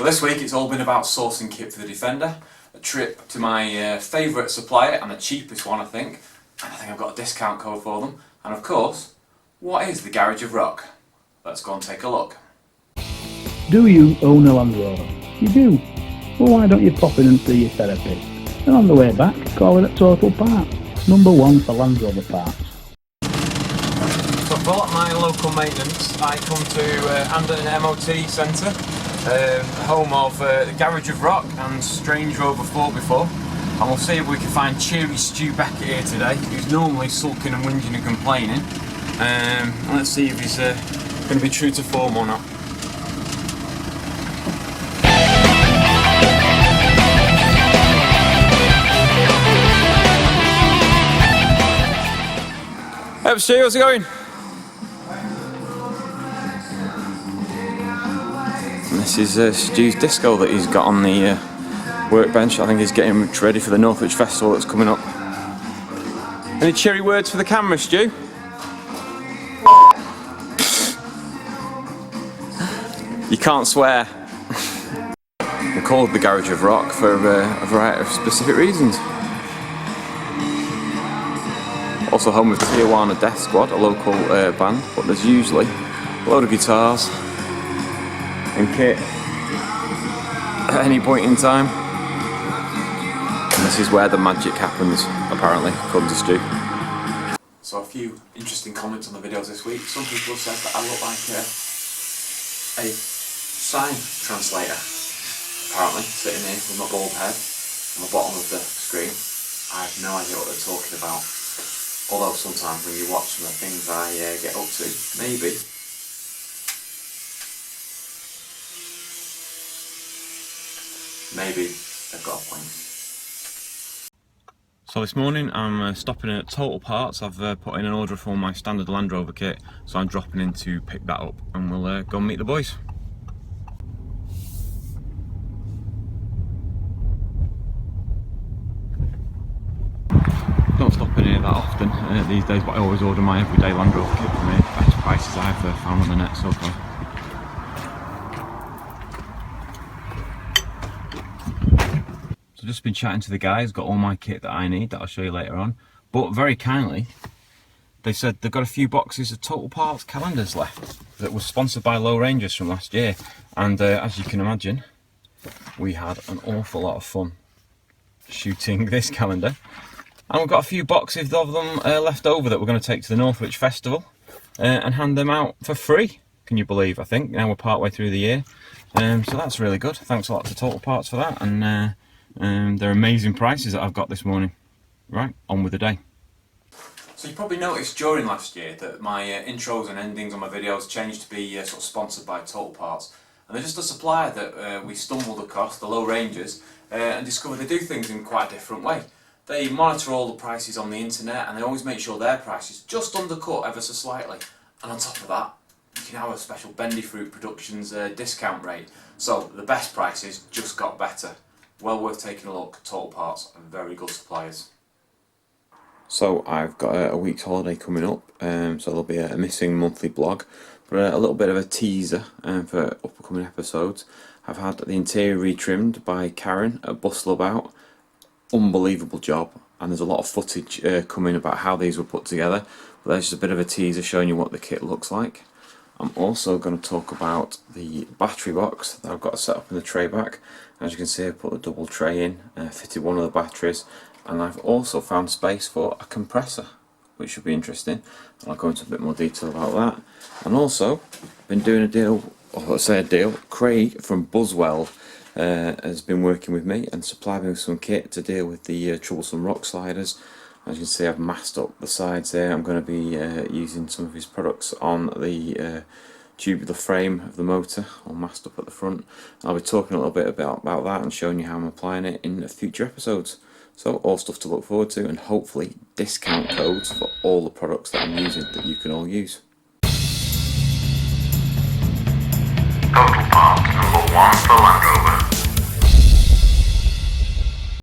But this week it's all been about sourcing kit for the Defender, a trip to my favourite supplier and the cheapest one I think, and I think I've got a discount code for them, and of course, what is the Garage of Rock? Let's go and take a look. Do you own a Land Rover? You do? Well, why don't you pop in and see your therapist? And on the way back, call it at Total Parts, #1 for Land Rover parts. So for my local maintenance, I come to Anderton MOT Centre, home of the Garage of Rock and Strange Rover 4x4, and we'll see if we can find cheery Stu Beckett here today, who's normally sulking and whinging and complaining. Let's see if he's going to be true to form or not. Hey Stu, how's it going? And this is Stu's disco that he's got on the workbench. I think he's getting ready for the Northwich Festival that's coming up. Any cheery words for the camera, Stu? You can't swear. They're called the Garage of Rock for a variety of specific reasons. Also home with Tijuana Death Squad, a local band, but there's usually a load of guitars and kit at any point in time. And this is where the magic happens, apparently, according to Stu. So a few interesting comments on the videos this week. Some people have said that I look like a sign translator, apparently, sitting here with my bald head on the bottom of the screen. I have no idea what they're talking about. Although sometimes when you watch some of the things I get up to, maybe they've got a point. So this morning I'm stopping in at Total Parts. I've put in an order for my standard Land Rover kit, so I'm dropping in to pick that up and we'll go and meet the boys. Don't stop in here that often these days, but I always order my everyday Land Rover kit from here. Best prices I've found on the net so far. So just been chatting to the guys, got all my kit that I need that I'll show you later on. But very kindly, they said they've got a few boxes of Total Parts calendars left that were sponsored by Low Rangers from last year. And as you can imagine, we had an awful lot of fun shooting this calendar. And we've got a few boxes of them left over that we're going to take to the Northwich Festival and hand them out for free, can you believe, I think. Now we're part way through the year. So that's really good. Thanks a lot to Total Parts for that. And they're amazing prices that I've got this morning. Right, on with the day. So you probably noticed during last year that my intros and endings on my videos changed to be sort of sponsored by Total Parts. And they're just a supplier that we stumbled across, the Low Rangers, and discovered they do things in quite a different way. They monitor all the prices on the internet and they always make sure their prices just undercut ever so slightly. And on top of that, you can have a special Bendifroot Productions discount rate. So the best prices just got better. Well worth taking a look. Total Parts are very good suppliers. So I've got a week's holiday coming up, so there'll be a missing monthly blog, but a little bit of a teaser for upcoming episodes. I've had the interior retrimmed by Karen at Bustle About. Unbelievable job, and there's a lot of footage coming about how these were put together, but there's just a bit of a teaser showing you what the kit looks like. I'm also going to talk about the battery box that I've got set up in the tray back. As you can see, I put a double tray in, fitted one of the batteries, and I've also found space for a compressor, which should be interesting, and I'll go into a bit more detail about that. And also been doing a deal, or let's say a deal. Craig from Buzzweld has been working with me and supplied me with some kit to deal with the troublesome rock sliders. As you can see, I've masked up the sides there. I'm going to be using some of his products on the tubular frame of the motor, all masked up at the front. I'll be talking a little bit about that and showing you how I'm applying it in future episodes. So all stuff to look forward to, and hopefully discount codes for all the products that I'm using that you can all use. Total Parts #1 for Land Rover.